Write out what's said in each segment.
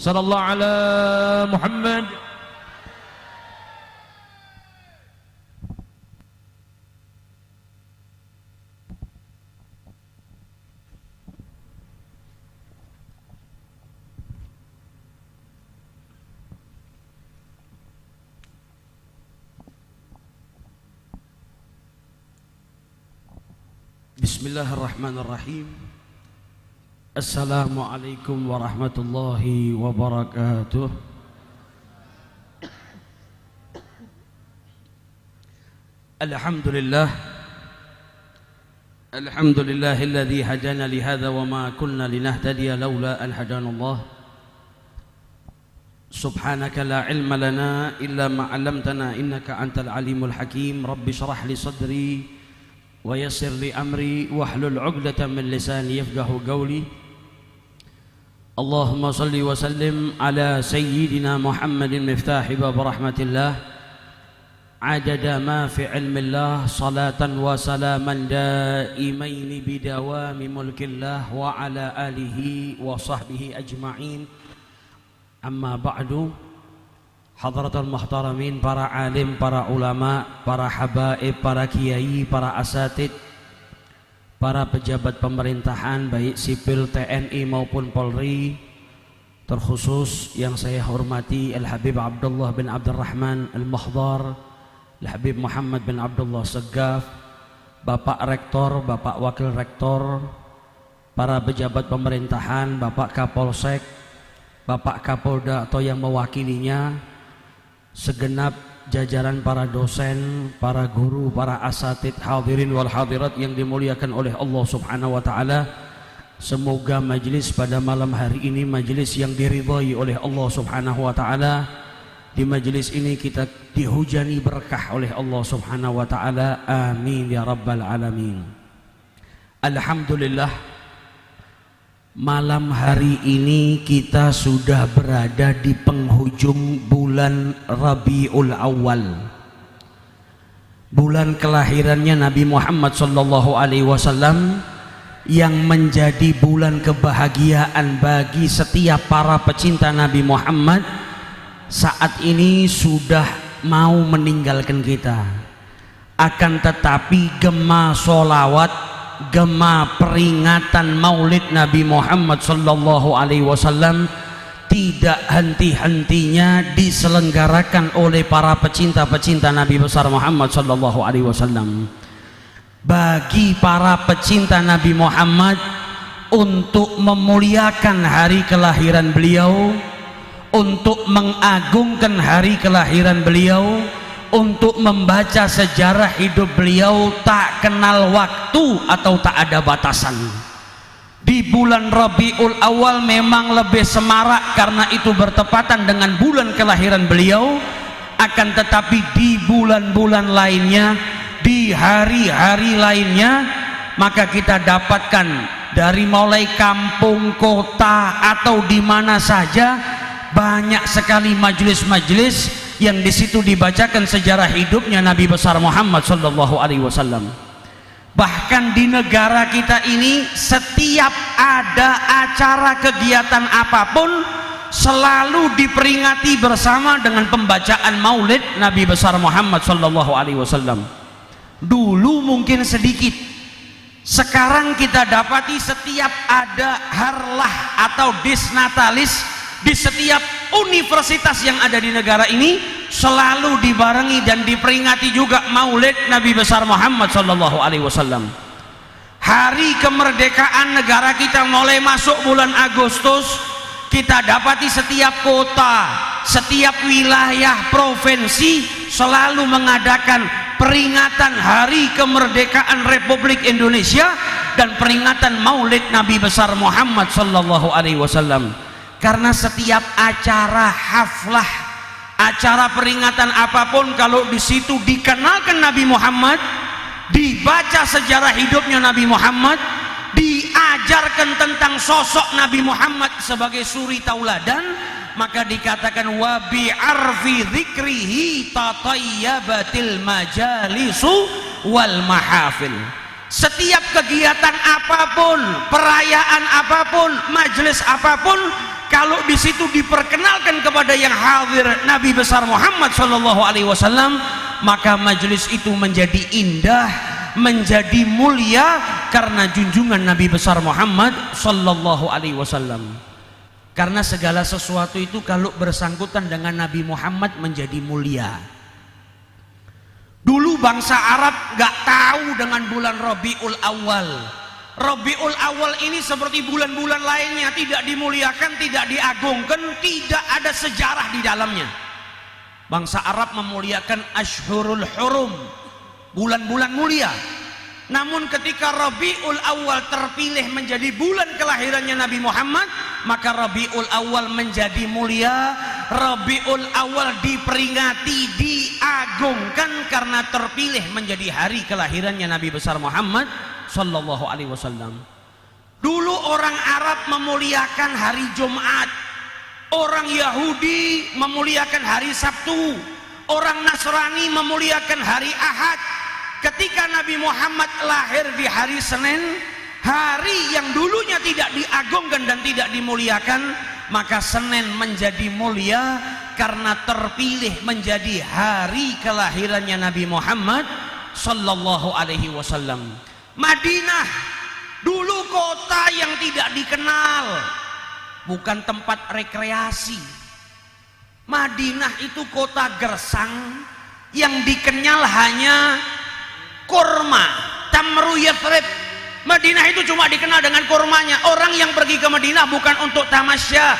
Sallallahu ala Muhammad. Bismillahirrahmanirrahim. Assalamualaikum warahmatullahi wabarakatuh. Alhamdulillahilladzi hadana lihadza wa ma kunna linahtadiya laula an hadanallah. Subhanaka la ilma lana illa ma 'allamtana innaka antal alimul hakim. Rabbi shrah li sadri wa yassir li amri wahlul 'uqdatam min lisani yafqahu qawli. Allahumma salli wa sallim ala sayyidina Muhammadin miftahi bab rahmatillah adada ma fi ilmillah salatan wa salaman daimaini bidawami mulkillah wa ala alihi wa sahbihi ajma'in. Amma ba'du. Hadratul muhtaramin, para alim, para ulama, para habaib, para kiai, para asatid, para pejabat pemerintahan baik sipil, TNI maupun Polri, terkhusus yang saya hormati Al-Habib Abdullah bin Abdurrahman Al-Mahdar, Al-Habib Muhammad bin Abdullah Segaf, Bapak Rektor, Bapak Wakil Rektor, para pejabat pemerintahan, Bapak Kapolsek, Bapak Kapolda atau yang mewakilinya, segenap jajaran para dosen, para guru, para asatid, hadirin wal hadirat yang dimuliakan oleh Allah Subhanahu wa taala. Semoga majelis pada malam hari ini majelis yang diridhai oleh Allah Subhanahu wa taala. Di majelis ini kita dihujani berkah oleh Allah Subhanahu wa taala. Amin ya rabbal alamin. Alhamdulillah, malam hari ini kita sudah berada di penghujung bulan Rabiul Awal, bulan kelahirannya Nabi Muhammad sallallahu alaihi wasallam, yang menjadi bulan kebahagiaan bagi setiap para pecinta Nabi Muhammad. Saat ini sudah mau meninggalkan kita, akan tetapi gema sholawat, gema peringatan maulid Nabi Muhammad sallallahu alaihi wasallam tidak henti-hentinya diselenggarakan oleh para pecinta-pecinta Nabi besar Muhammad sallallahu alaihi wasallam. Bagi para pecinta Nabi Muhammad, untuk memuliakan hari kelahiran beliau, untuk mengagungkan hari kelahiran beliau, untuk membaca sejarah hidup beliau, tak kenal waktu atau tak ada batasan. Di bulan Rabiul Awal memang lebih semarak karena itu bertepatan dengan bulan kelahiran beliau. Akan tetapi di bulan-bulan lainnya, di hari-hari lainnya, maka kita dapatkan dari mulai kampung, kota atau di mana saja, banyak sekali majelis-majelis yang di situ dibacakan sejarah hidupnya Nabi besar Muhammad sallallahu alaihi wasallam. Bahkan di negara kita ini, setiap ada acara kegiatan apapun selalu diperingati bersama dengan pembacaan maulid Nabi besar Muhammad sallallahu alaihi wasallam. Dulu mungkin sedikit, sekarang kita dapati setiap ada harlah atau disnatalis di setiap universitas yang ada di negara ini selalu dibarengi dan diperingati juga maulid Nabi besar Muhammad sallallahu alaihi wasallam. Hari kemerdekaan negara kita mulai masuk bulan Agustus, kita dapati setiap kota, setiap wilayah provinsi selalu mengadakan peringatan hari kemerdekaan Republik Indonesia dan peringatan maulid Nabi besar Muhammad sallallahu alaihi wasallam. Karena setiap acara haflah, acara peringatan apapun, kalau di situ dikenalkan Nabi Muhammad, dibaca sejarah hidupnya Nabi Muhammad, diajarkan tentang sosok Nabi Muhammad sebagai suri tauladan, maka dikatakan wa bi arfi dzikrihi tatayyabatil majalisu wal mahafil. Setiap kegiatan apapun, perayaan apapun, majelis apapun, kalau di situ diperkenalkan kepada yang hadir Nabi besar Muhammad sallallahu alaihi wasallam, maka majelis itu menjadi indah, menjadi mulia karena junjungan Nabi besar Muhammad sallallahu alaihi wasallam. Karena segala sesuatu itu kalau bersangkutan dengan Nabi Muhammad menjadi mulia. Dulu bangsa Arab gak tahu dengan bulan Rabiul Awal. Rabiul Awal ini seperti bulan-bulan lainnya, tidak dimuliakan, tidak diagungkan, tidak ada sejarah di dalamnya. Bangsa Arab memuliakan Ashhurul Hurum, bulan-bulan mulia. Namun ketika Rabiul Awal terpilih menjadi bulan kelahirannya Nabi Muhammad, maka Rabiul Awal menjadi mulia. Rabiul Awal diperingati, diagungkan karena terpilih menjadi hari kelahirannya Nabi besar Muhammad sallallahu alaihi wasallam. Dulu orang Arab memuliakan hari Jumat, orang Yahudi memuliakan hari Sabtu, orang Nasrani memuliakan hari Ahad. Ketika Nabi Muhammad lahir di hari Senin, hari yang dulunya tidak diagungkan dan tidak dimuliakan, maka Senin menjadi mulia karena terpilih menjadi hari kelahirannya Nabi Muhammad sallallahu alaihi wasallam. Madinah dulu kota yang tidak dikenal, bukan tempat rekreasi. Madinah itu kota gersang yang dikenal hanya kurma, tamru Yathrib. Madinah itu cuma dikenal dengan kurmanya. Orang yang pergi ke Madinah bukan untuk tamasya,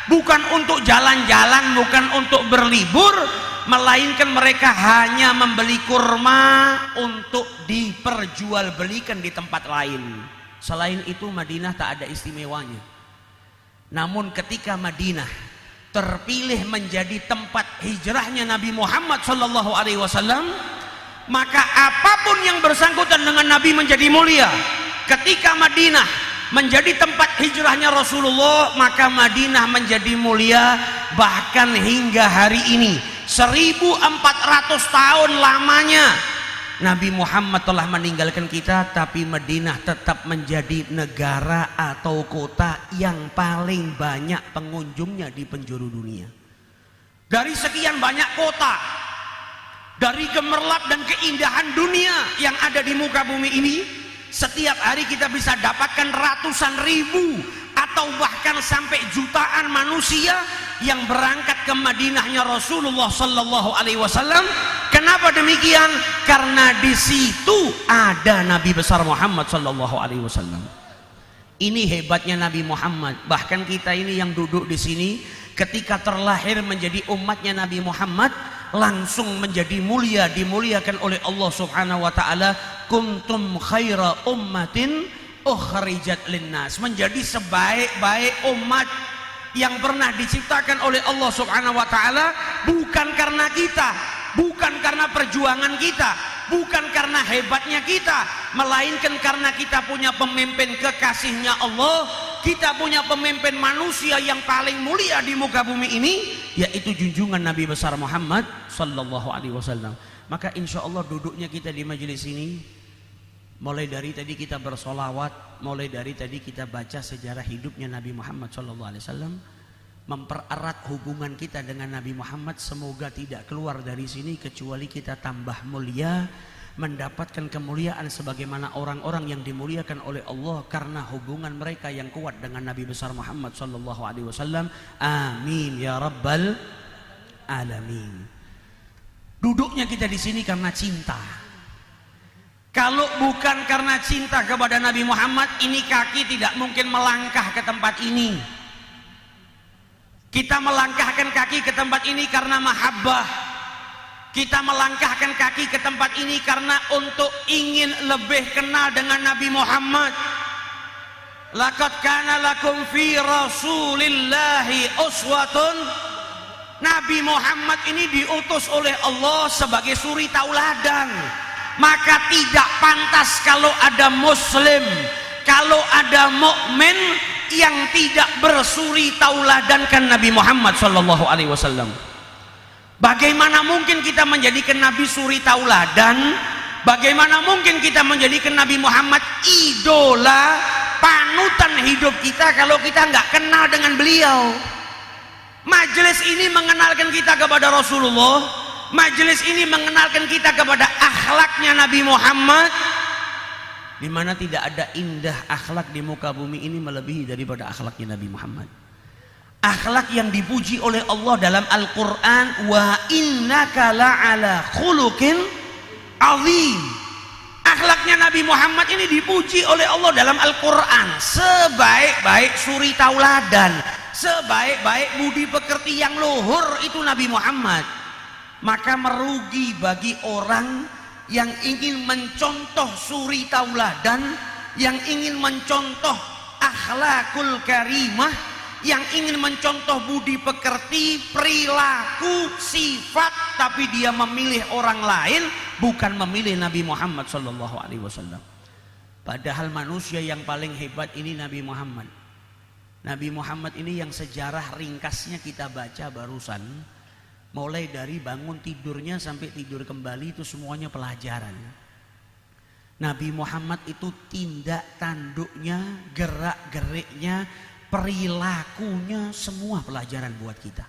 bukan untuk jalan-jalan, bukan untuk berlibur, melainkan mereka hanya membeli kurma untuk diperjualbelikan di tempat lain. Selain itu Madinah tak ada istimewanya. Namun ketika Madinah terpilih menjadi tempat hijrahnya Nabi Muhammad sallallahu alaihi wasallam, maka apapun yang bersangkutan dengan Nabi menjadi mulia. Ketika Madinah menjadi tempat hijrahnya Rasulullah, maka Madinah menjadi mulia. Bahkan hingga hari ini 1400 tahun lamanya Nabi Muhammad telah meninggalkan kita, tapi Madinah tetap menjadi negara atau kota yang paling banyak pengunjungnya di penjuru dunia. Dari sekian banyak kota, dari gemerlap dan keindahan dunia yang ada di muka bumi ini, setiap hari kita bisa dapatkan ratusan ribu atau bahkan sampai jutaan manusia yang berangkat ke Madinahnya Rasulullah sallallahu alaihi wasallam. Kenapa demikian? Karena di situ ada Nabi besar Muhammad sallallahu alaihi wasallam. Ini hebatnya Nabi Muhammad. Bahkan kita ini yang duduk di sini, ketika terlahir menjadi umatnya Nabi Muhammad, langsung menjadi mulia, dimuliakan oleh Allah Subhanahu wa taala. Kuntum khaira ummatin ukhrijat linnas, menjadi sebaik-baik umat yang pernah diciptakan oleh Allah Subhanahu wa taala, bukan karena kita, bukan karena perjuangan kita, bukan karena hebatnya kita, melainkan karena kita punya pemimpin kekasihnya Allah. Kita punya pemimpin manusia yang paling mulia di muka bumi ini, yaitu junjungan Nabi besar Muhammad sallallahu alaihi wasallam. Maka insya Allah duduknya kita di majelis ini, mulai dari tadi kita bersolawat, mulai dari tadi kita baca sejarah hidupnya Nabi Muhammad sallallahu alaihi wasallam, mempererat hubungan kita dengan Nabi Muhammad. Semoga tidak keluar dari sini kecuali kita tambah mulia, mendapatkan kemuliaan sebagaimana orang-orang yang dimuliakan oleh Allah karena hubungan mereka yang kuat dengan Nabi besar Muhammad sallallahu alaihi wasallam. Amin ya rabbal alamin. Duduknya kita di sini karena cinta. Kalau bukan karena cinta kepada Nabi Muhammad, ini kaki tidak mungkin melangkah ke tempat ini. Kita melangkahkan kaki ke tempat ini karena mahabbah. Kita melangkahkan kaki ke tempat ini karena untuk ingin lebih kenal dengan Nabi Muhammad. Laqad kana lakum fi Rasulillahi uswatun. Nabi Muhammad ini diutus oleh Allah sebagai suri tauladan. Maka tidak pantas kalau ada muslim, kalau ada mukmin yang tidak bersuri tauladankan Nabi Muhammad sallallahu alaihi wasallam. Bagaimana mungkin kita menjadikan Nabi suri tauladan? Bagaimana mungkin kita menjadikan Nabi Muhammad idola panutan hidup kita kalau kita nggak kenal dengan beliau. Majelis ini mengenalkan kita kepada Rasulullah, majelis ini mengenalkan kita kepada akhlaknya Nabi Muhammad, di mana tidak ada indah akhlak di muka bumi ini melebihi daripada akhlaknya Nabi Muhammad. Akhlak yang dipuji oleh Allah dalam Al-Quran, wa innaka la'ala khuluqin azim. Akhlaknya Nabi Muhammad ini dipuji oleh Allah dalam Al-Quran, sebaik-baik suri tauladan, sebaik-baik budi pekerti yang luhur itu Nabi Muhammad. Maka merugi bagi orang yang ingin mencontoh suri tauladan, yang ingin mencontoh akhlakul karimah, yang ingin mencontoh budi pekerti, perilaku, sifat, tapi dia memilih orang lain, bukan memilih Nabi Muhammad SAW. Padahal manusia yang paling hebat ini Nabi Muhammad. Nabi Muhammad ini yang sejarah ringkasnya kita baca barusan, mulai dari bangun tidurnya sampai tidur kembali itu semuanya pelajaran. Nabi Muhammad itu tindak tanduknya, gerak-geriknya, perilakunya semua pelajaran buat kita.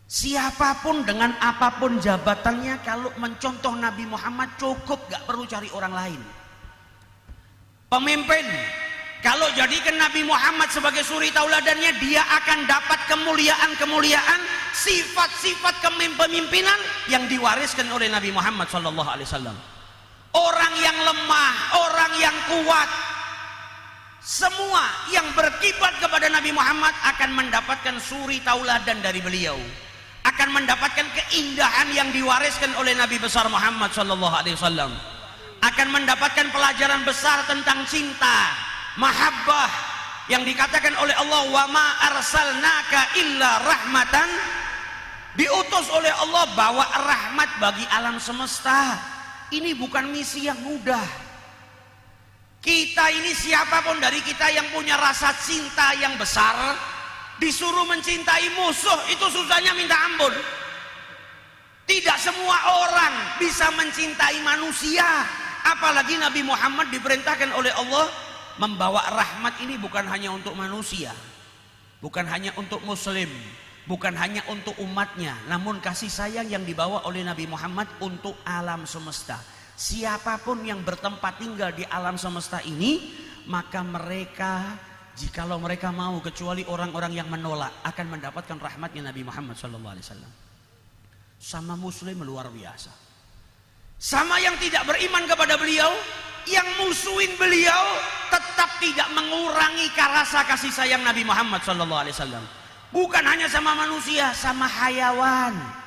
Siapapun dengan apapun jabatannya, kalau mencontoh Nabi Muhammad cukup, gak perlu cari orang lain. Pemimpin, kalau jadikan Nabi Muhammad sebagai suri tauladannya, dia akan dapat kemuliaan-kemuliaan, sifat-sifat kepemimpinan yang diwariskan oleh Nabi Muhammad SAW. Orang yang lemah, orang yang kuat, semua yang berkibat kepada Nabi Muhammad akan mendapatkan suri tauladan dari beliau, akan mendapatkan keindahan yang diwariskan oleh Nabi besar Muhammad SAW, akan mendapatkan pelajaran besar tentang cinta, mahabbah, yang dikatakan oleh Allah, wa ma arsalnaka illa rahmatan, diutus oleh Allah bawa rahmat bagi alam semesta. Ini bukan misi yang mudah. Kita ini, siapapun dari kita yang punya rasa cinta yang besar, disuruh mencintai musuh itu susahnya minta ampun. Tidak semua orang bisa mencintai manusia, apalagi Nabi Muhammad diperintahkan oleh Allah membawa rahmat ini bukan hanya untuk manusia, bukan hanya untuk muslim, bukan hanya untuk umatnya, namun kasih sayang yang dibawa oleh Nabi Muhammad untuk alam semesta. Siapapun yang bertempat tinggal di alam semesta ini, maka mereka, jikalau mereka mau, kecuali orang-orang yang menolak, akan mendapatkan rahmatnya Nabi Muhammad SAW. Sama muslim luar biasa, sama yang tidak beriman kepada beliau, yang musuhin beliau, tetap tidak mengurangi rasa kasih sayang Nabi Muhammad SAW. Bukan hanya sama manusia, sama hayawan.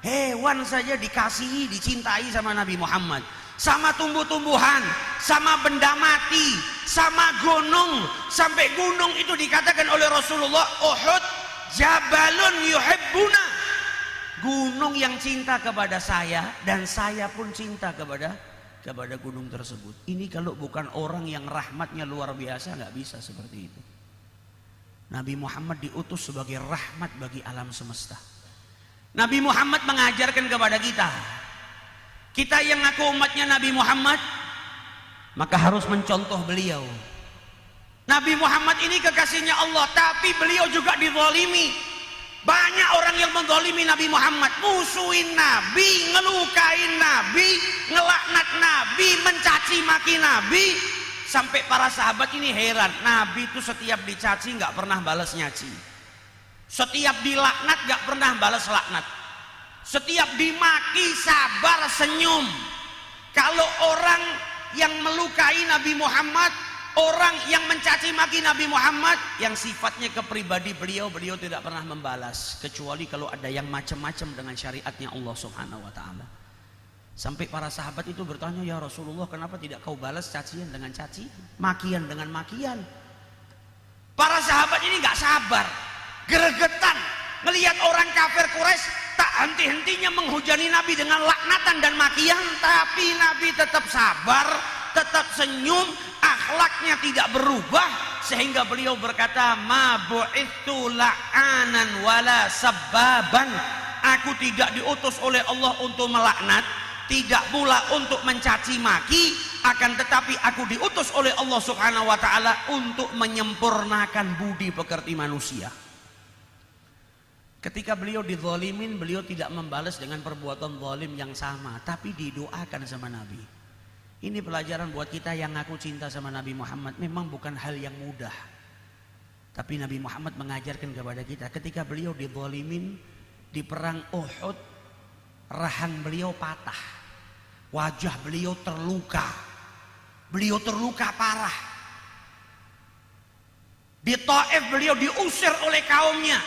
Hewan saja dikasihi, dicintai sama Nabi Muhammad. Sama tumbuh-tumbuhan, sama benda mati, sama gunung. Sampai gunung itu dikatakan oleh Rasulullah, Uhud jabalun yuhibbuna, gunung yang cinta kepada saya, dan saya pun cinta kepada gunung tersebut. Ini kalau bukan orang yang rahmatnya luar biasa, nggak bisa seperti itu. Nabi Muhammad diutus sebagai rahmat bagi alam semesta. Nabi Muhammad mengajarkan kepada kita, kita yang ngaku umatnya Nabi Muhammad, maka harus mencontoh beliau. Nabi Muhammad ini kekasihnya Allah, tapi beliau juga dizalimi. Banyak orang yang menzalimi Nabi Muhammad, musuhin Nabi, ngelukain Nabi, ngelaknat Nabi, mencaci maki Nabi. Sampai para sahabat ini heran, Nabi itu setiap dicaci nggak pernah balas nyaci. Setiap dilaknat gak pernah balas laknat. Setiap dimaki sabar senyum. Kalau orang yang melukai Nabi Muhammad, orang yang mencaci maki Nabi Muhammad, yang sifatnya kepribadi beliau tidak pernah membalas, kecuali kalau ada yang macam-macam dengan syariatnya Allah Subhanahu wa ta'ala. Sampai para sahabat itu bertanya, ya Rasulullah, kenapa tidak kau balas cacian dengan cacian, makian dengan makian? Para sahabat ini gak sabar, gregetan melihat orang kafir Quraisy tak henti-hentinya menghujani Nabi dengan laknatan dan makian, tapi Nabi tetap sabar, tetap senyum, akhlaknya tidak berubah, sehingga beliau berkata, ma bu'ithu la'anan wala sabbaban, aku tidak diutus oleh Allah untuk melaknat, tidak pula untuk mencaci maki, akan tetapi aku diutus oleh Allah Subhanahu wa taala untuk menyempurnakan budi pekerti manusia. Ketika beliau dizalimin, beliau tidak membalas dengan perbuatan zalim yang sama, tapi didoakan sama Nabi. Ini pelajaran buat kita yang ngaku cinta sama Nabi Muhammad. Memang bukan hal yang mudah, tapi Nabi Muhammad mengajarkan kepada kita. Ketika beliau dizalimin di perang Uhud, rahang beliau patah, wajah beliau terluka, beliau terluka parah. Di Taif beliau diusir oleh kaumnya,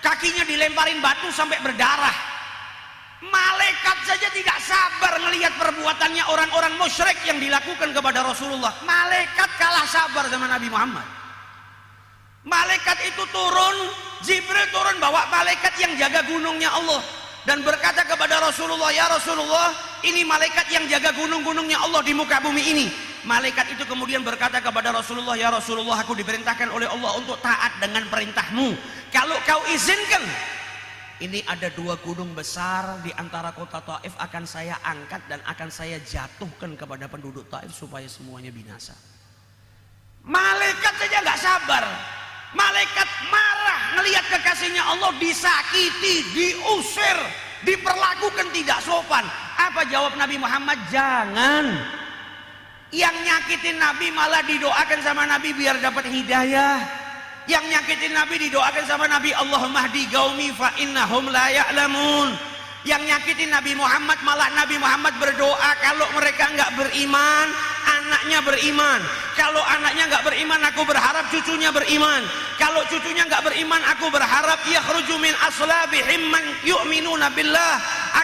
kakinya dilemparin batu sampai berdarah. Malaikat saja tidak sabar melihat perbuatannya orang-orang musyrik yang dilakukan kepada Rasulullah. Malaikat kalah sabar sama Nabi Muhammad. Malaikat itu turun, Jibril turun bawa malaikat yang jaga gunungnya Allah dan berkata kepada Rasulullah, ya Rasulullah, ini malaikat yang jaga gunung-gunungnya Allah di muka bumi ini. Malaikat itu kemudian berkata kepada Rasulullah, ya Rasulullah, aku diperintahkan oleh Allah untuk taat dengan perintahmu. Kalau kau izinkan, ini ada 2 gunung besar di antara kota Taif akan saya angkat dan akan saya jatuhkan kepada penduduk Taif supaya semuanya binasa. Malaikat saja nggak sabar. Malaikat marah ngelihat kekasihnya Allah disakiti, diusir, diperlakukan tidak sopan. Apa jawab Nabi Muhammad? Jangan. Yang nyakitin Nabi malah didoakan sama Nabi biar dapat hidayah. Yang nyakitin Nabi didoakan sama Nabi, Allahumma hdi qaumi fa innahum la ya'lamun. Yang nyakitin Nabi Muhammad malah Nabi Muhammad berdoa kalau mereka enggak beriman, anaknya beriman. Kalau anaknya enggak beriman, aku berharap cucunya beriman. Kalau cucunya enggak beriman, aku berharap yakhruju min aslabihim man yu'minuna billah,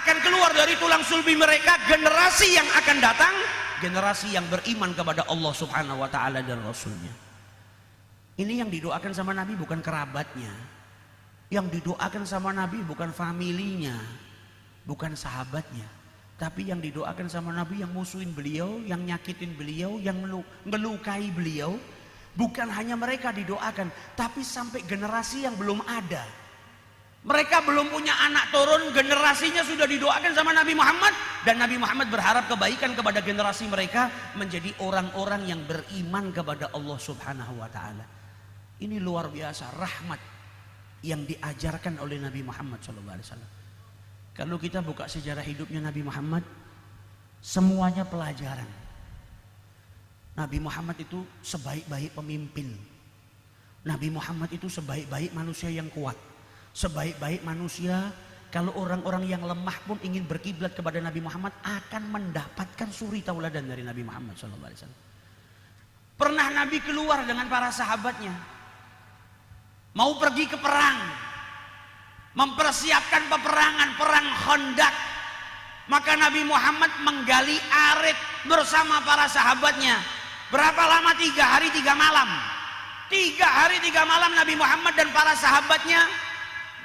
akan keluar dari tulang sulbi mereka generasi yang akan datang, generasi yang beriman kepada Allah Subhanahu wa taala dan Rasulnya. Ini yang didoakan sama Nabi bukan kerabatnya, yang didoakan sama Nabi bukan familinya, bukan sahabatnya, tapi yang didoakan sama Nabi yang musuhin beliau, yang nyakitin beliau, yang melukai beliau. Bukan hanya mereka didoakan, tapi sampai generasi yang belum ada, mereka belum punya anak turun, generasinya sudah didoakan sama Nabi Muhammad. Dan Nabi Muhammad berharap kebaikan kepada generasi mereka menjadi orang-orang yang beriman kepada Allah Subhanahu wa ta'ala. Ini luar biasa rahmat yang diajarkan oleh Nabi Muhammad SAW. Kalau kita buka sejarah hidupnya Nabi Muhammad, semuanya pelajaran. Nabi Muhammad itu sebaik-baik pemimpin. Nabi Muhammad itu sebaik-baik manusia yang kuat. Sebaik-baik manusia, kalau orang-orang yang lemah pun ingin berkiblat kepada Nabi Muhammad akan mendapatkan suri tauladan dari Nabi Muhammad SAW. Pernah Nabi keluar dengan para sahabatnya, mau pergi ke perang, mempersiapkan peperangan, perang Khandaq. Maka Nabi Muhammad menggali arit bersama para sahabatnya. Berapa lama? 3 hari 3 malam. 3 hari 3 malam Nabi Muhammad dan para sahabatnya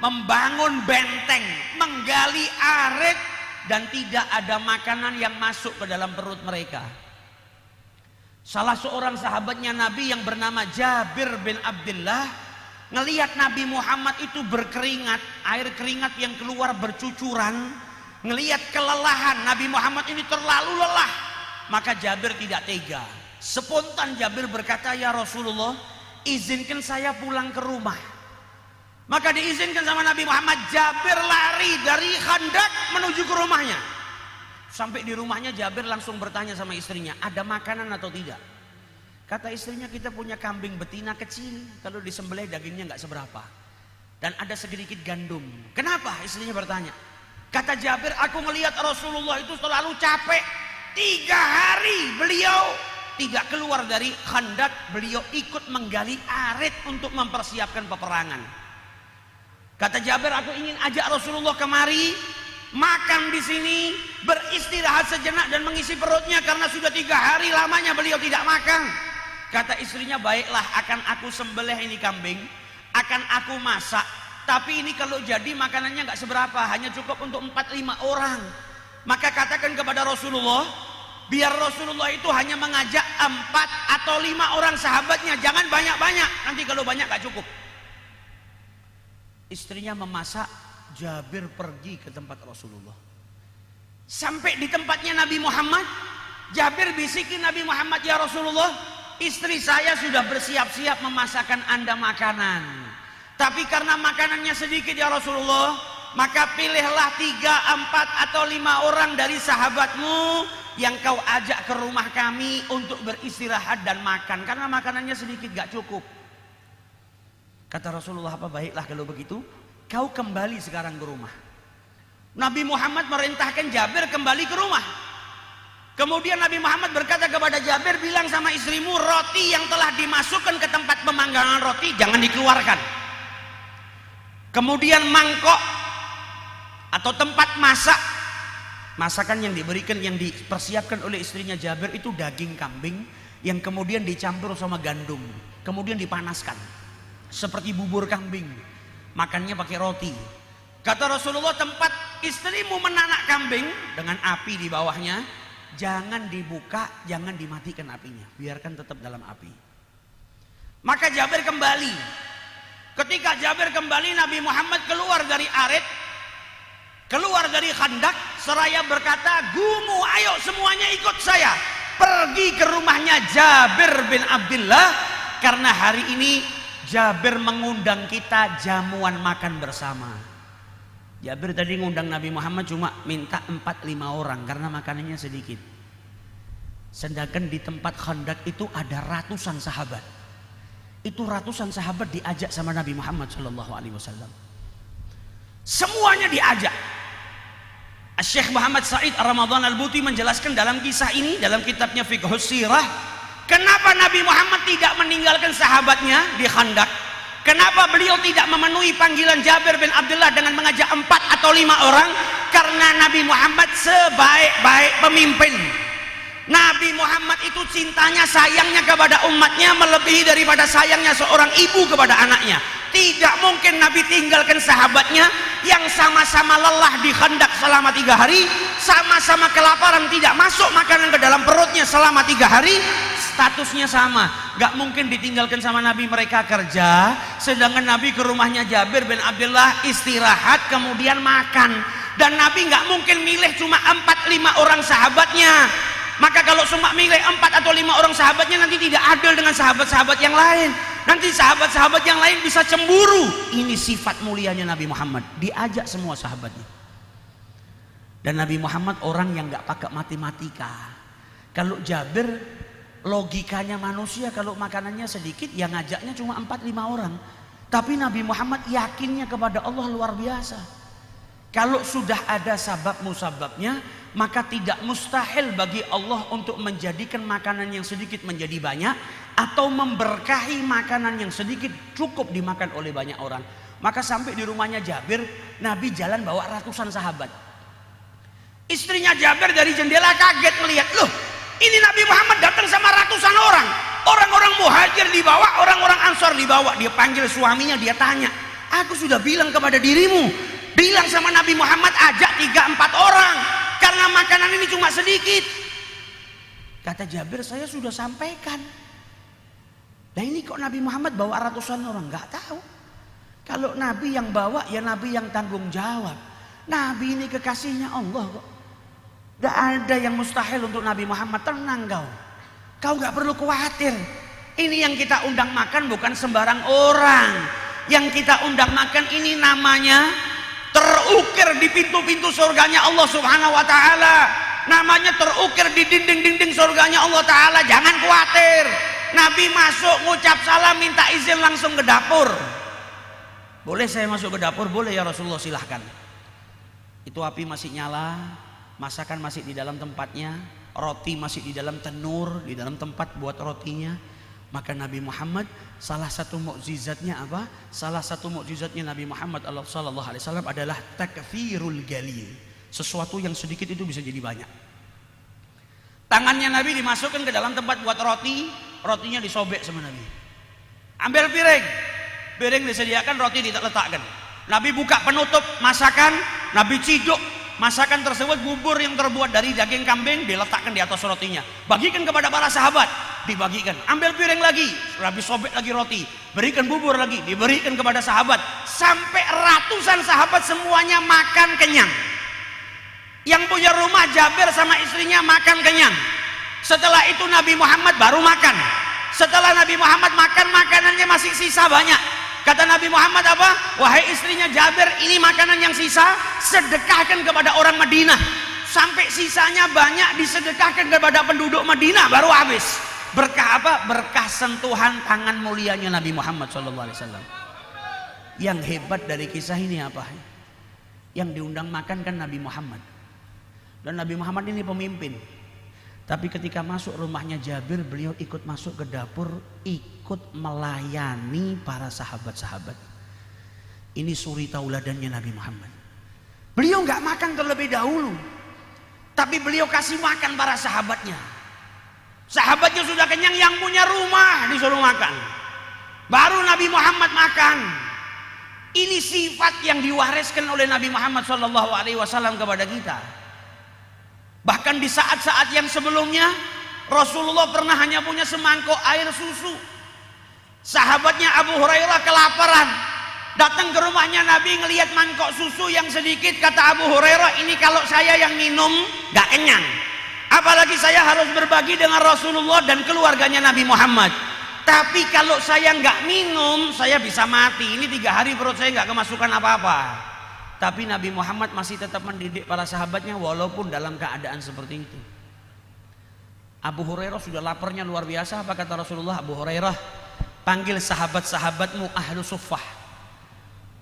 membangun benteng, menggali arit, dan tidak ada makanan yang masuk ke dalam perut mereka. Salah seorang sahabatnya Nabi yang bernama Jabir bin Abdullah ngelihat Nabi Muhammad itu berkeringat, air keringat yang keluar bercucuran, ngelihat kelelahan Nabi Muhammad ini terlalu lelah, maka Jabir tidak tega. Spontan Jabir berkata, ya Rasulullah, izinkan saya pulang ke rumah. Maka diizinkan sama Nabi Muhammad. Jabir lari dari Khandaq menuju ke rumahnya. Sampai di rumahnya Jabir langsung bertanya sama istrinya, ada makanan atau tidak? Kata istrinya, kita punya kambing betina kecil, kalau disembelih dagingnya nggak seberapa, dan ada sedikit gandum. Kenapa? Istrinya bertanya. Kata Jabir, aku melihat Rasulullah itu selalu capek. 3 hari beliau tidak keluar dari Khandaq, beliau ikut menggali arit untuk mempersiapkan peperangan. Kata Jabir, aku ingin ajak Rasulullah kemari, makan di sini, beristirahat sejenak dan mengisi perutnya, karena sudah 3 hari lamanya beliau tidak makan. Kata istrinya, baiklah, akan aku sembelih ini kambing, akan aku masak, tapi ini kalau jadi makanannya nggak seberapa, hanya cukup untuk 4-5 orang. Maka katakan kepada Rasulullah, biar Rasulullah itu hanya mengajak 4 atau 5 orang sahabatnya, jangan banyak-banyak, nanti kalau banyak nggak cukup. Istrinya memasak, Jabir pergi ke tempat Rasulullah. Sampai di tempatnya Nabi Muhammad, Jabir bisikin Nabi Muhammad, ya Rasulullah, istri saya sudah bersiap-siap memasakkan Anda makanan. Tapi karena makanannya sedikit ya Rasulullah, maka pilihlah 3, 4 atau 5 orang dari sahabatmu yang kau ajak ke rumah kami untuk beristirahat dan makan. Karena makanannya sedikit, gak cukup. Kata Rasulullah, apa baiklah kalau begitu, kau kembali sekarang ke rumah. Nabi Muhammad merintahkan Jabir kembali ke rumah. Kemudian Nabi Muhammad berkata kepada Jabir, bilang sama istrimu, roti yang telah dimasukkan ke tempat pemanggangan roti jangan dikeluarkan. Kemudian mangkok atau tempat masakan yang diberikan, yang dipersiapkan oleh istrinya Jabir itu daging kambing yang kemudian dicampur sama gandum, kemudian dipanaskan seperti bubur kambing, makannya pakai roti. Kata Rasulullah, tempat istrimu menanak kambing dengan api di bawahnya jangan dibuka, jangan dimatikan apinya, biarkan tetap dalam api. Maka Jabir kembali. Ketika Jabir kembali, Nabi Muhammad keluar dari arit, keluar dari khandak, seraya berkata, gumu, ayo semuanya ikut saya pergi ke rumahnya Jabir bin Abdullah, karena hari ini Jabir mengundang kita jamuan makan bersama. Jabir tadi ngundang Nabi Muhammad cuma minta 4-5 orang karena makanannya sedikit. Sedangkan di tempat khandak itu ada ratusan sahabat. Itu ratusan sahabat diajak sama Nabi Muhammad SAW. Semuanya diajak. Syekh Muhammad Said Ar-Ramadhan Al-Buti menjelaskan dalam kisah ini, dalam kitabnya Fiqhus Sirah, kenapa Nabi Muhammad tidak meninggalkan sahabatnya di Khandak. Kenapa beliau tidak memenuhi panggilan Jabir bin Abdullah dengan mengajak 4 atau 5 orang? Karena Nabi Muhammad sebaik-baik pemimpin. Nabi Muhammad itu cintanya, sayangnya kepada umatnya melebihi daripada sayangnya seorang ibu kepada anaknya. Tidak mungkin Nabi tinggalkan sahabatnya yang sama-sama lelah di Khandak selama 3 hari, sama-sama kelaparan, tidak masuk makanan ke dalam perutnya selama 3 hari, statusnya sama. Gak mungkin ditinggalkan sama Nabi, mereka kerja, sedangkan Nabi ke rumahnya Jabir bin Abdullah istirahat kemudian makan. Dan Nabi gak mungkin milih cuma 4-5 orang sahabatnya. Maka kalau cuma milih 4 atau 5 orang sahabatnya, nanti tidak adil dengan sahabat-sahabat yang lain. Nanti sahabat-sahabat yang lain bisa cemburu. Ini sifat mulianya Nabi Muhammad, diajak semua sahabatnya. Dan Nabi Muhammad orang yang gak pakai matematika. Kalau Jabir logikanya manusia, kalau makanannya sedikit yang ngajaknya cuma 4-5 orang. Tapi Nabi Muhammad yakinnya kepada Allah luar biasa. Kalau sudah ada sabab musababnya, maka tidak mustahil bagi Allah untuk menjadikan makanan yang sedikit menjadi banyak, atau memberkahi makanan yang sedikit cukup dimakan oleh banyak orang. Maka sampai di rumahnya Jabir, Nabi jalan bawa ratusan sahabat. Istrinya Jabir dari jendela kaget melihat, loh ini Nabi Muhammad datang sama ratusan orang. Orang-orang muhajir dibawa, orang-orang ansor dibawa. Dia panggil suaminya, dia tanya, aku sudah bilang kepada dirimu, bilang sama Nabi Muhammad ajak 3-4 orang, karena makanan ini cuma sedikit. Kata Jabir, saya sudah sampaikan. Nah ini kok Nabi Muhammad bawa ratusan orang? Gak tahu. Kalau Nabi yang bawa, ya Nabi yang tanggung jawab. Nabi ini kekasihnya Allah kok. Gak ada yang mustahil untuk Nabi Muhammad. Tenang kau. Kau gak perlu khawatir. Ini yang kita undang makan bukan sembarang orang. Yang kita undang makan ini namanya terukir di pintu-pintu surganya Allah Subhanahu wa ta'ala. Namanya terukir di dinding-dinding surganya Allah ta'ala. Jangan khawatir. Nabi masuk ngucap salam, minta izin langsung ke dapur. Boleh saya masuk ke dapur? Boleh ya Rasulullah, silahkan. Itu api masih nyala, masakan masih di dalam tempatnya, roti masih di dalam tenur, di dalam tempat buat rotinya. Maka Nabi Muhammad, salah satu mukjizatnya apa? Salah satu mukjizatnya Nabi Muhammad sallallahu alaihi wasallam adalah takfirul galil. Sesuatu yang sedikit itu bisa jadi banyak. Tangannya Nabi dimasukkan ke dalam tempat buat roti, rotinya disobek sama Nabi. Ambil piring, piring disediakan, roti diletakkan. Nabi buka penutup masakan, Nabi ciduk masakan tersebut, bubur yang terbuat dari daging kambing diletakkan di atas rotinya. Bagikan kepada para sahabat, dibagikan. Ambil piring lagi, Nabi sobek lagi roti, berikan bubur lagi, diberikan kepada sahabat. Sampai ratusan sahabat semuanya makan kenyang. Yang punya rumah Jabir sama istrinya makan kenyang. Setelah itu Nabi Muhammad baru makan. Setelah Nabi Muhammad makan, makanannya masih sisa banyak. Kata Nabi Muhammad apa? Wahai istrinya Jabir, ini makanan yang sisa, sedekahkan kepada orang Madinah. Sampai sisanya banyak disedekahkan kepada penduduk Madinah, baru habis. Berkah apa? Berkah sentuhan tangan mulianya Nabi Muhammad SAW. Yang hebat dari kisah ini apa? Yang diundang makan kan Nabi Muhammad. Dan Nabi Muhammad ini pemimpin. Tapi ketika masuk rumahnya Jabir, beliau ikut masuk ke dapur, ikut melayani para sahabat-sahabat. Ini suri tauladannya Nabi Muhammad. Beliau nggak makan terlebih dahulu, tapi beliau kasih makan para sahabatnya. Sahabatnya sudah kenyang, yang punya rumah disuruh makan. Baru Nabi Muhammad makan. Ini sifat yang diwariskan oleh Nabi Muhammad SAW kepada kita. Bahkan di saat-saat yang sebelumnya, Rasulullah pernah hanya punya semangkok air susu. Sahabatnya Abu Hurairah kelaparan, datang ke rumahnya Nabi, ngelihat mangkok susu yang sedikit. Kata Abu Hurairah, ini kalau saya yang minum gak kenyang, apalagi saya harus berbagi dengan Rasulullah dan keluarganya Nabi Muhammad. Tapi kalau saya nggak minum, saya bisa mati. Ini 3 hari perut saya nggak kemasukan apa-apa. Tapi Nabi Muhammad masih tetap mendidik para sahabatnya walaupun dalam keadaan seperti itu. Abu Hurairah sudah laparnya luar biasa. Apa kata Rasulullah? Abu Hurairah, panggil sahabat-sahabatmu ahlu suffah.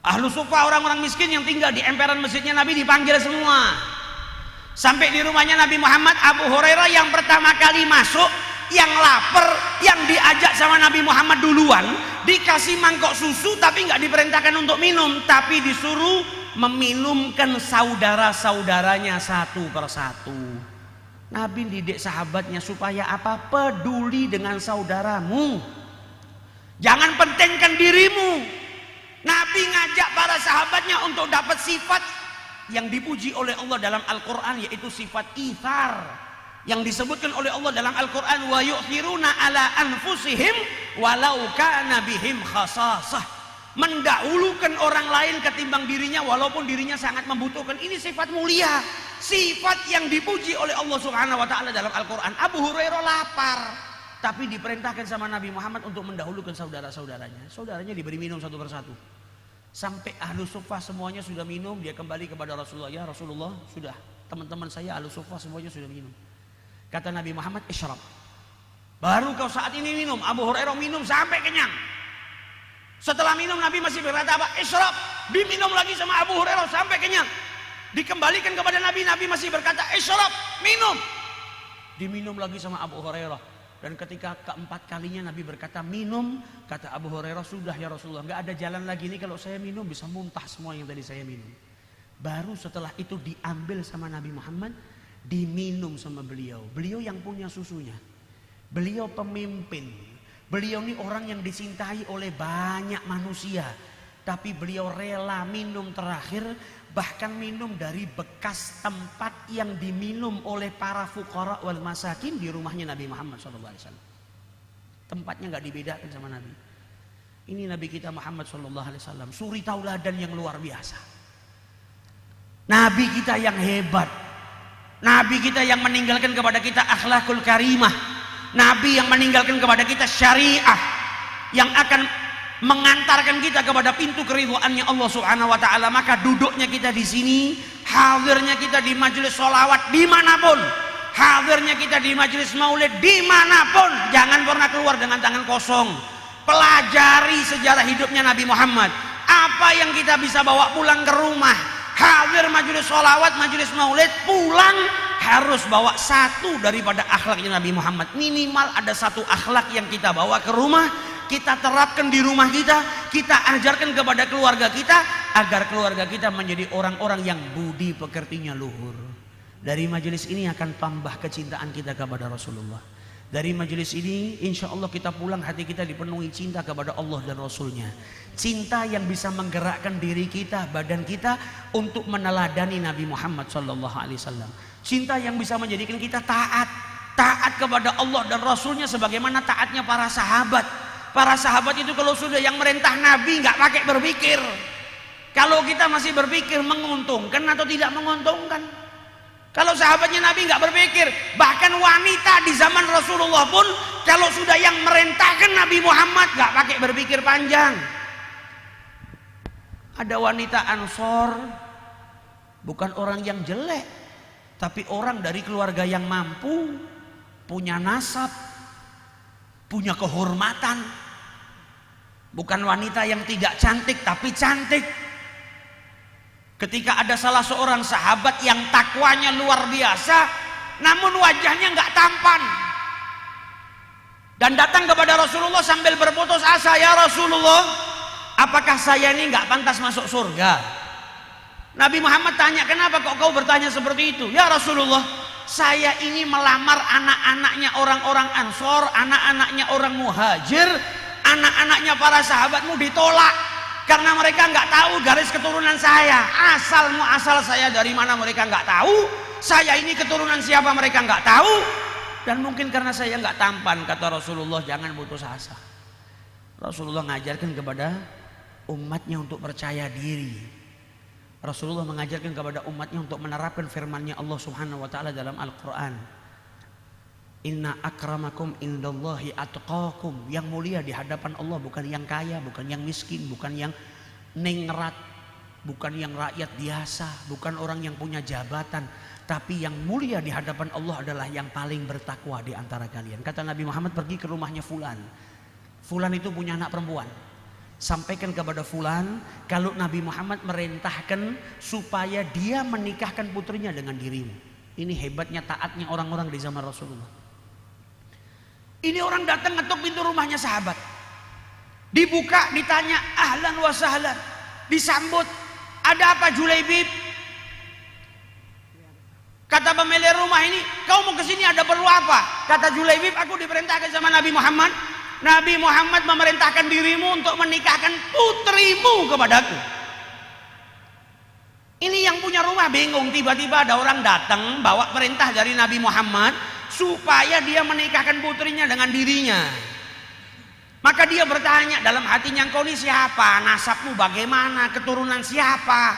Ahlu suffah, orang-orang miskin yang tinggal di emperan masjidnya Nabi, dipanggil semua. Sampai di rumahnya Nabi Muhammad, Abu Hurairah yang pertama kali masuk, yang lapar, yang diajak sama Nabi Muhammad duluan, dikasih mangkok susu tapi nggak diperintahkan untuk minum, tapi disuruh meminumkan saudara-saudaranya satu persatu. Nabi didik sahabatnya supaya apa? Peduli dengan saudaramu, jangan pentingkan dirimu. Nabi ngajak para sahabatnya untuk dapat sifat yang dipuji oleh Allah dalam Al-Quran, yaitu sifat ithar, yang disebutkan oleh Allah dalam Al-Quran, wa yu'thiruna ala anfusihim walau kana bihim khasasah. Mendahulukan orang lain ketimbang dirinya walaupun dirinya sangat membutuhkan. Ini sifat mulia, sifat yang dipuji oleh Allah Subhanahu wa taala dalam Al-Quran. Abu Hurairah lapar, tapi diperintahkan sama Nabi Muhammad untuk mendahulukan saudara-saudaranya. Saudaranya diberi minum satu persatu. Sampai ahlu suffah semuanya sudah minum, dia kembali kepada Rasulullah. Ya Rasulullah, sudah, teman-teman saya ahlu suffah semuanya sudah minum. Kata Nabi Muhammad, isyrab. Baru kau saat ini minum. Abu Hurairah minum sampai kenyang. Setelah minum, Nabi masih berkata apa? Isyrab. Diminum lagi sama Abu Hurairah sampai kenyang. Dikembalikan kepada Nabi, Nabi masih berkata isyrab, minum. Diminum lagi sama Abu Hurairah. Dan ketika keempat kalinya Nabi berkata minum, kata Abu Hurairah, sudah ya Rasulullah, nggak ada jalan lagi ini, kalau saya minum bisa muntah semua yang tadi saya minum. Baru setelah itu diambil sama Nabi Muhammad, diminum sama beliau. Beliau yang punya susunya, beliau pemimpin, beliau ini orang yang dicintai oleh banyak manusia, tapi beliau rela minum terakhir, bahkan minum dari bekas tempat yang diminum oleh para fuqara wal masakin di rumahnya Nabi Muhammad SAW. Tempatnya nggak dibedakan sama Nabi. Ini Nabi kita Muhammad SAW, suri tauladan yang luar biasa. Nabi kita yang hebat, Nabi kita yang meninggalkan kepada kita akhlakul karimah, Nabi yang meninggalkan kepada kita syariah yang akan mengantarkan kita kepada pintu keridhaannya Allah Subhanahu wa taala. Maka duduknya kita di sini, hadirnya kita di majelis sholawat dimanapun, hadirnya kita di majelis maulid dimanapun, jangan pernah keluar dengan tangan kosong. Pelajari sejarah hidupnya Nabi Muhammad, apa yang kita bisa bawa pulang ke rumah. Hadir majelis sholawat, majelis maulid, pulang harus bawa satu daripada akhlaknya Nabi Muhammad. Minimal ada satu akhlak yang kita bawa ke rumah, kita terapkan di rumah kita, kita ajarkan kepada keluarga kita, agar keluarga kita menjadi orang-orang yang budi pekertinya luhur. Dari majelis ini akan tambah kecintaan kita kepada Rasulullah. Dari majelis ini insya Allah kita pulang hati kita dipenuhi cinta kepada Allah dan Rasulnya. Cinta yang bisa menggerakkan diri kita, badan kita untuk meneladani Nabi Muhammad SAW. Cinta yang bisa menjadikan kita taat kepada Allah dan Rasulnya sebagaimana taatnya para sahabat. Para sahabat itu kalau sudah yang merintah Nabi nggak pakai berpikir. Kalau kita masih berpikir menguntungkan atau tidak menguntungkan, Kalau sahabatnya Nabi nggak berpikir, bahkan wanita di zaman Rasulullah pun kalau sudah yang merintahkan Nabi Muhammad nggak pakai berpikir panjang. Ada wanita Ansor, bukan orang yang jelek, tapi orang dari keluarga yang mampu, punya nasab, punya kehormatan. Bukan wanita yang tidak cantik, tapi cantik. Ketika ada salah seorang sahabat yang takwanya luar biasa, namun wajahnya nggak tampan, dan datang kepada Rasulullah sambil berputus asa, ya Rasulullah, apakah saya ini nggak pantas masuk surga? Nabi Muhammad tanya, kenapa kok kau bertanya seperti itu? Ya Rasulullah, saya ini melamar anak-anaknya orang-orang Ansor, anak-anaknya orang Muhajir, anak-anaknya para sahabatmu ditolak. Karena mereka nggak tahu garis keturunan saya, asal saya dari mana mereka nggak tahu, saya ini keturunan siapa mereka nggak tahu, dan mungkin karena saya nggak tampan, kata Rasulullah, jangan putus asa. Rasulullah mengajarkan kepada umatnya untuk percaya diri. Rasulullah mengajarkan kepada umatnya untuk menerapkan firman-Nya Allah Subhanahu wa taala dalam Al-Qur'an. Inna akramakum indallahi atqakum. Yang mulia di hadapan Allah bukan yang kaya, bukan yang miskin, bukan yang ningrat, bukan yang rakyat biasa, bukan orang yang punya jabatan, tapi yang mulia di hadapan Allah adalah yang paling bertakwa di antara kalian. Kata Nabi Muhammad, pergi ke rumahnya Fulan. Fulan itu punya anak perempuan. Sampaikan kepada Fulan kalau Nabi Muhammad merintahkan supaya dia menikahkan putrinya dengan dirimu. Ini hebatnya taatnya orang-orang di zaman Rasulullah. Ini orang datang ngetok pintu rumahnya sahabat, dibuka, ditanya ahlan wa sahlan, disambut, ada apa Julaibib? Kata pemilik rumah ini, kau mau kesini ada perlu apa? Kata Julaibib, aku diperintahkan sama Nabi Muhammad. Nabi Muhammad memerintahkan dirimu untuk menikahkan putrimu kepadaku. Ini yang punya rumah bingung, tiba-tiba ada orang datang bawa perintah dari Nabi Muhammad supaya dia menikahkan putrinya dengan dirinya. Maka dia bertanya dalam hatinya, engkau ini siapa? Nasabmu bagaimana? Keturunan siapa?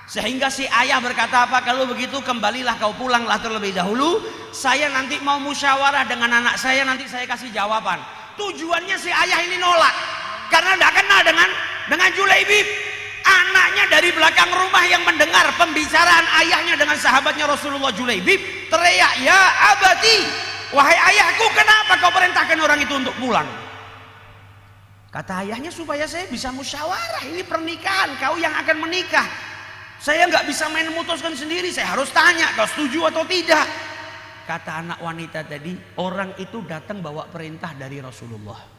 Sehingga si ayah berkata apa? Kalau begitu kembalilah kau pulanglah terlebih dahulu. Saya nanti mau musyawarah dengan anak saya, nanti saya kasih jawaban. Tujuannya si ayah ini nolak karena tidak kenal dengan Julaibib. Anaknya dari belakang rumah yang mendengar pembicaraan ayahnya dengan sahabatnya Rasulullah Julaibib teriak, ya abati, wahai ayahku, kenapa kau perintahkan orang itu untuk pulang? Kata ayahnya, supaya saya bisa musyawarah, ini pernikahan, kau yang akan menikah, saya nggak bisa main memutuskan sendiri, saya harus tanya kau setuju atau tidak. Kata anak wanita tadi, orang itu datang bawa perintah dari Rasulullah.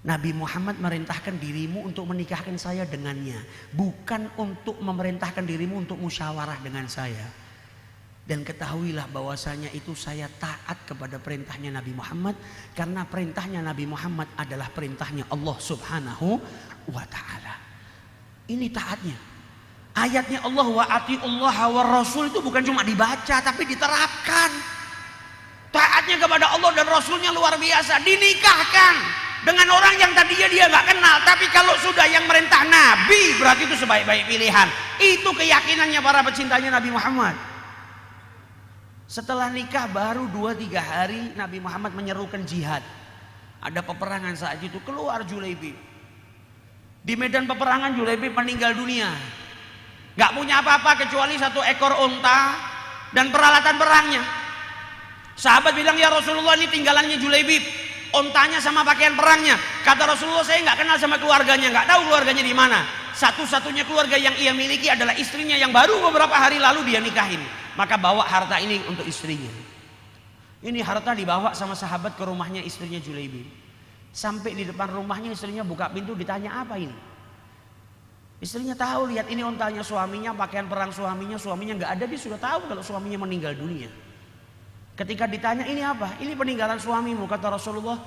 Nabi Muhammad merintahkan dirimu untuk menikahkan saya dengannya, bukan untuk memerintahkan dirimu untuk musyawarah dengan saya. Dan ketahuilah bahwasanya itu saya taat kepada perintahnya Nabi Muhammad, karena perintahnya Nabi Muhammad adalah perintahnya Allah Subhanahu wa ta'ala. Ini taatnya. Ayatnya Allah wa atiullaha wa rasul itu bukan cuma dibaca tapi diterapkan. Taatnya kepada Allah dan Rasulnya luar biasa, dinikahkan dengan orang yang tadinya dia nggak kenal, tapi kalau sudah yang merintah Nabi berarti itu sebaik-baik pilihan. Itu keyakinannya para pecintanya Nabi Muhammad. Setelah nikah baru 2-3 hari Nabi Muhammad menyerukan jihad. Ada peperangan saat itu, keluar Julaibib. Di medan peperangan Julaibib meninggal dunia. Nggak punya apa-apa kecuali 1 ekor unta dan peralatan perangnya. Sahabat bilang, ya Rasulullah, ini tinggalannya Julaibib, ontanya sama pakaian perangnya. Kata Rasulullah, saya nggak kenal sama keluarganya, nggak tahu keluarganya di mana. Satu-satunya keluarga yang ia miliki adalah istrinya yang baru beberapa hari lalu dia nikahin. Maka bawa harta ini untuk istrinya. Ini harta dibawa sama sahabat ke rumahnya istrinya Julaibib. Sampai di depan rumahnya istrinya buka pintu, ditanya apa ini. Istrinya tahu, lihat ini ontanya suaminya, pakaian perang suaminya nggak ada, dia sudah tahu kalau suaminya meninggal dunia. Ketika ditanya ini apa? Ini peninggalan suamimu. Kata Rasulullah,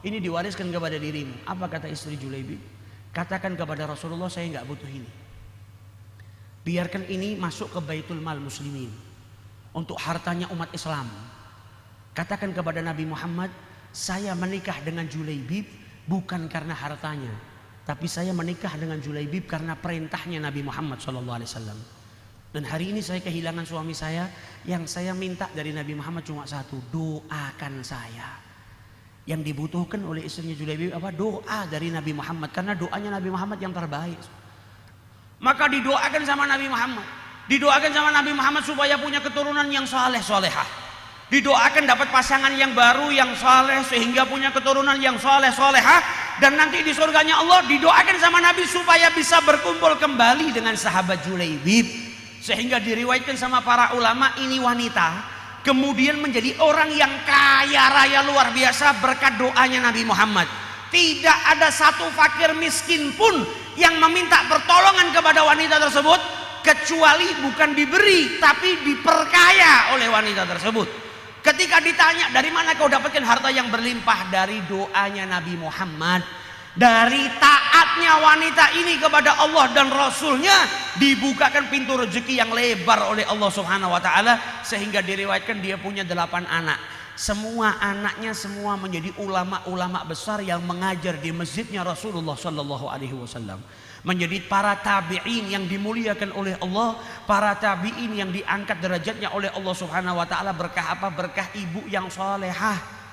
ini diwariskan kepada dirimu. Apa kata istri Julaibib? Katakan kepada Rasulullah, saya nggak butuh ini. Biarkan ini masuk ke Baitul Mal Muslimin untuk hartanya umat Islam. Katakan kepada Nabi Muhammad, saya menikah dengan Julaibib bukan karena hartanya, tapi saya menikah dengan Julaibib karena perintahnya Nabi Muhammad SAW. Dan hari ini saya kehilangan suami saya, yang saya minta dari Nabi Muhammad cuma satu, doakan saya. Yang dibutuhkan oleh istrinya Julaibib apa? Doa dari Nabi Muhammad, karena doanya Nabi Muhammad yang terbaik. Maka didoakan sama Nabi Muhammad, didoakan sama Nabi Muhammad supaya punya keturunan yang saleh solehah. Didoakan dapat pasangan yang baru yang saleh sehingga punya keturunan yang saleh solehah. Dan nanti di surganya Allah didoakan sama Nabi supaya bisa berkumpul kembali dengan sahabat Julaibib. Sehingga diriwayatkan sama para ulama, ini wanita kemudian menjadi orang yang kaya raya luar biasa berkat doanya Nabi Muhammad. Tidak ada satu fakir miskin pun yang meminta pertolongan kepada wanita tersebut kecuali bukan diberi tapi diperkaya oleh wanita tersebut. Ketika ditanya, dari mana kau dapatkan harta yang berlimpah? Dari doanya Nabi Muhammad. Dari taatnya wanita ini kepada Allah dan Rasulnya, dibukakan pintu rezeki yang lebar oleh Allah Subhanahu wa ta'ala. Sehingga diriwayatkan dia punya 8 anak. Semua anaknya semua menjadi ulama-ulama besar yang mengajar di masjidnya Rasulullah Sallallahu Alaihi Wasallam. Menjadi para tabi'in yang dimuliakan oleh Allah, para tabi'in yang diangkat derajatnya oleh Allah Subhanahu wa ta'ala. Berkah apa? Berkah ibu yang salehah.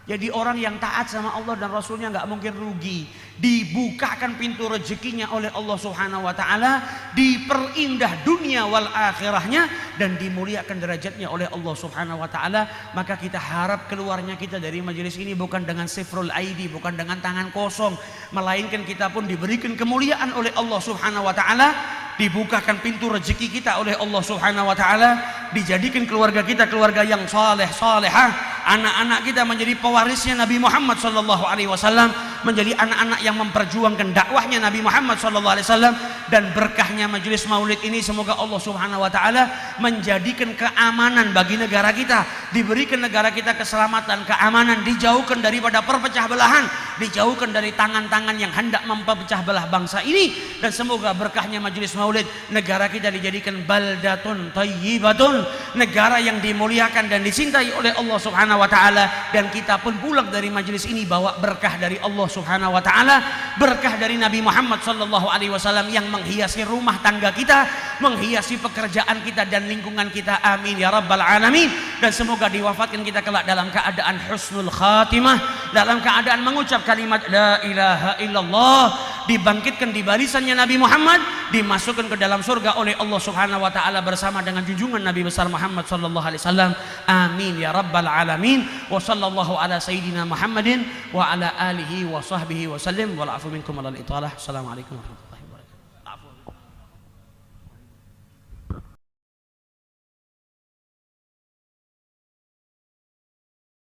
Jadi orang yang taat sama Allah dan Rasulnya nggak mungkin rugi. Dibukakan pintu rezekinya oleh Allah Subhanahu wa ta'ala, diperindah dunia wal akhirahnya, dan dimuliakan derajatnya oleh Allah Subhanahu wa ta'ala. Maka kita harap keluarnya kita dari majelis ini bukan dengan sifrul aidi, bukan dengan tangan kosong, melainkan kita pun diberikan kemuliaan oleh Allah Subhanahu wa ta'ala, dibukakan pintu rezeki kita oleh Allah Subhanahu wa ta'ala, dijadikan keluarga kita keluarga yang saleh salehah. Anak-anak kita menjadi pewarisnya Nabi Muhammad sallallahu alaihi wasallam, menjadi anak-anak yang memperjuangkan dakwahnya Nabi Muhammad sallallahu alaihi wasallam. Dan berkahnya majelis maulid ini semoga Allah Subhanahu wa taala menjadikan keamanan bagi negara kita, diberikan negara kita keselamatan, keamanan, dijauhkan daripada perpecah belahan, dijauhkan dari tangan-tangan yang hendak mempecah belah bangsa ini. Dan semoga berkahnya majelis maulid negara kita dijadikan baldatun thayyibatun, negara yang dimuliakan dan dicintai oleh Allah Subhanahu wa ta'ala. Dan kita pun pulang dari majelis ini bawa berkah dari Allah Subhanahu wa ta'ala, berkah dari Nabi Muhammad sallallahu alaihi wasallam yang menghiasi rumah tangga kita, menghiasi pekerjaan kita dan lingkungan kita. Amin ya rabbal alamin. Dan semoga diwafatkan kita kelak dalam keadaan husnul khatimah, dalam keadaan mengucap kalimat la ilaha illallah, dibangkitkan di barisannya Nabi Muhammad, dimasukkan ke dalam surga oleh Allah Subhanahu wa ta'ala bersama dengan junjungan Nabi besar Muhammad sallallahu alaihi wasallam. Amin ya rabbal alamin. Wa sallallahu ala sayyidina Muhammadin wa ala alihi wa sahbihi wa sallim. Wal afu minkum alal italah. Assalamualaikum warahmatullahi wabarakatuh.